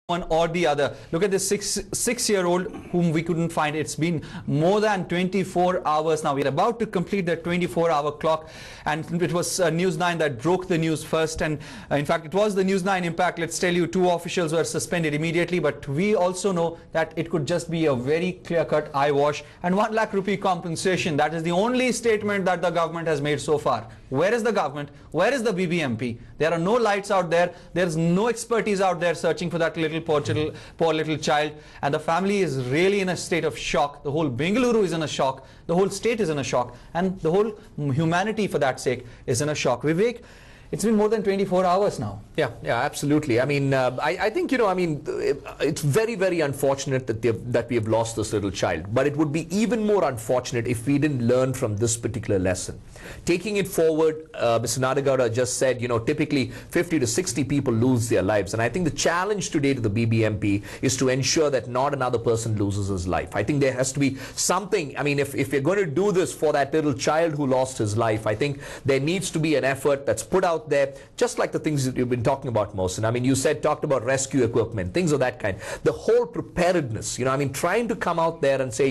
one or the other. Look at this six-year-old whom we couldn't find. It's been more than 24 hours now. We're about to complete the 24-hour clock, and it was News 9 that broke the news first. And in fact, it was the News 9 impact. Let's tell you, 2 officials were suspended immediately, but we also know that it could just be a very clear-cut eyewash. And 1 lakh rupee compensation, that is the only statement that the government has made so far. Where is the government? Where is the BBMP? There are no lights out there. There's no expertise out there searching for that poor little child, and the family is really in a state of shock. The whole Bengaluru is in a shock. The whole state is in a shock, and the whole humanity, for that sake, is in a shock. Vivek, it's been more than 24 hours now. Yeah, absolutely. I mean, I think, it's very, very unfortunate that we have lost this little child. But it would be even more unfortunate if we didn't learn from this particular lesson. Taking it forward, Mr. Nadagowda just said, typically 50 to 60 people lose their lives. And I think the challenge today to the BBMP is to ensure that not another person loses his life. I think there has to be something. I mean, if you're going to do this for that little child who lost his life, I think there needs to be an effort that's put out there, just like the things that you've been talking about, Mohsin. I mean, you talked about rescue equipment, things of that kind. The whole preparedness, trying to come out there and say,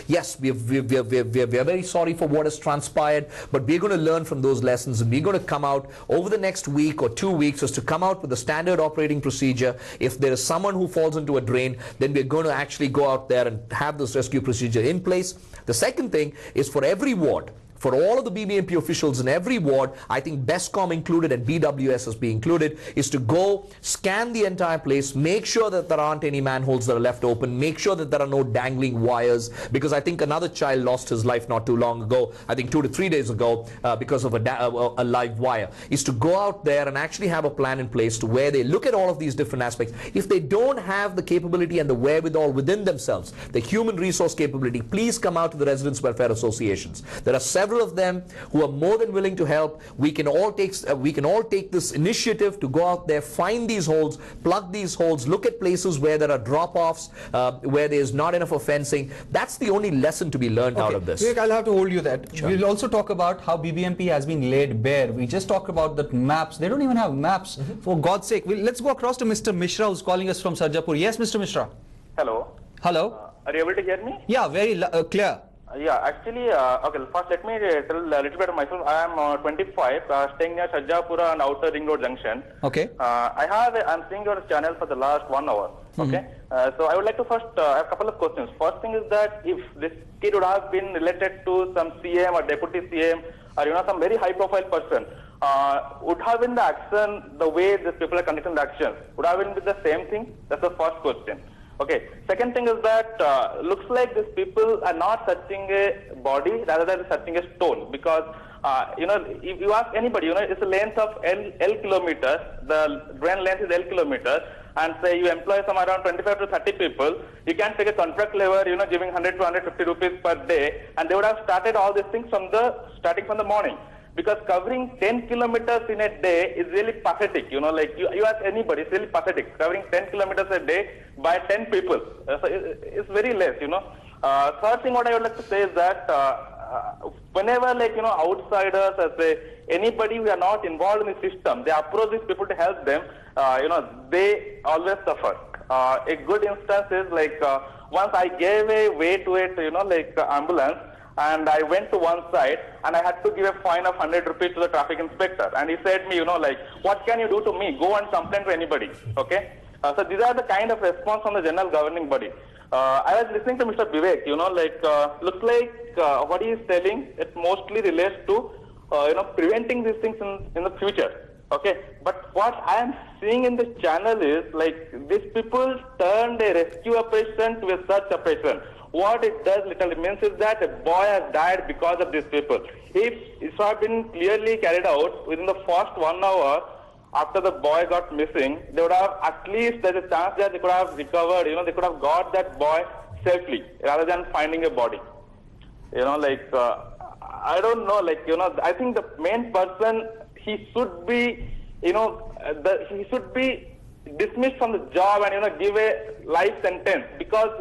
yes, we're very sorry for what has transpired, but we're going to learn from those lessons, and we're going to come out over the next week or 2 weeks as to come out with a standard operating procedure. If there is someone who falls into a drain, then we're going to actually go out there and have this rescue procedure in place. The second thing is, for every ward, for all of the BBMP officials in every ward, I think BESCOM included and BWSSB included, is to go scan the entire place, make sure that there aren't any manholes that are left open, make sure that there are no dangling wires, because I think another child lost his life not too long ago, I think 2 to 3 days ago, because of a live wire. Is to go out there and actually have a plan in place to where they look at all of these different aspects. If they don't have the capability and the wherewithal within themselves, the human resource capability, please come out to the Residents' Welfare Associations. There are several of them who are more than willing to help. We can all take this initiative to go out there, find these holes, plug these holes, look at places where there are drop-offs, where there is not enough of fencing. That's the only lesson to be learned out of this. Vivek, I'll have to hold you that. Sure. We'll also talk about how BBMP has been laid bare. We just talked about the maps. They don't even have maps, for God's sake. Let's go across to Mr. Mishra, who's calling us from Sarjapur. Yes, Mr. Mishra. Hello. Hello. Are you able to hear me? Yeah, very clear. Yeah, actually, okay, first let me tell a little bit of myself. I am 25, staying near Sarjapura and Outer Ring Road Junction. Okay. I'm seeing your channel for the last 1 hour. Okay. So I would like to first have a couple of questions. First thing is that if this kid would have been related to some CM or deputy CM or some very high profile person, would have been the action, the way these people are conducting the action, would have been the same thing? That's the first question. Okay. Second thing is that looks like these people are not searching a body rather than searching a stone, because if you ask anybody, it's a length of L kilometers. The drain length is L kilometers, and say you employ some around 25 to 30 people, you can take a contract labor, giving 100 to 150 rupees per day, and they would have started all these things starting from the morning. Because covering 10 kilometers in a day is really pathetic. You ask anybody, it's really pathetic. Covering 10 kilometers a day by 10 people. So it's very less, Third thing what I would like to say is that whenever, outsiders or say anybody who are not involved in the system, they approach these people to help them, they always suffer. A good instance is once I gave a way to it, ambulance, and I went to one side and I had to give a fine of 100 rupees to the traffic inspector. And he said to me, what can you do to me? Go and complain to anybody. Okay? So these are the kind of response from the general governing body. I was listening to Mr. Vivek, looks like what he is telling, it mostly relates to, preventing these things in the future. Okay? But what I am seeing in this channel is these people turned a rescue operation to a search operation. What it does literally means is that a boy has died because of these people. If it had been clearly carried out within the first 1 hour after the boy got missing, they would have, at least there's a chance that they could have recovered, they could have got that boy safely rather than finding a body. I don't know, I think the main person, he should be, he should be dismissed from the job and give a life sentence, because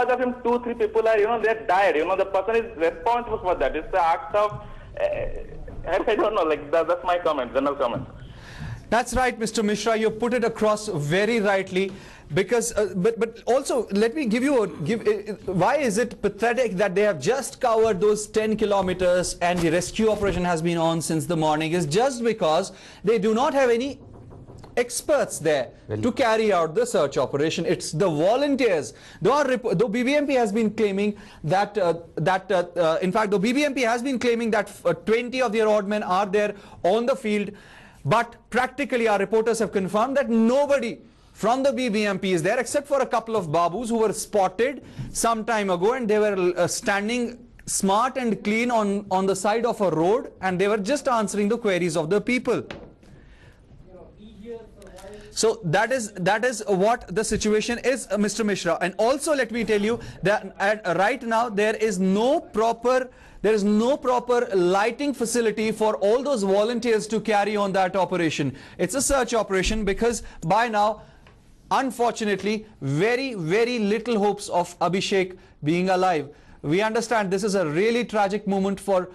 of him 2-3 people are they died. The person is responsible for that. It's the act of I don't know, that's my comment, general comment. That's right, Mr. Mishra. You put it across very rightly. Because, but also, let me give you why is it pathetic that they have just covered those 10 kilometers and the rescue operation has been on since the morning? Is just because they do not have any experts there to carry out the search operation. It's the volunteers. Though BBMP has been claiming that, in fact, the BBMP has been claiming that 20 of their odd men are there on the field, but practically our reporters have confirmed that nobody from the BBMP is there except for a couple of babus who were spotted some time ago, and they were standing smart and clean on the side of a road, and they were just answering the queries of the people. So that is what the situation is, Mr. Mishra. And also let me tell you that right now there is no proper lighting facility for all those volunteers to carry on that operation. It's a search operation because by now, unfortunately, very little hopes of Abhishek being alive. We understand this is a really tragic moment for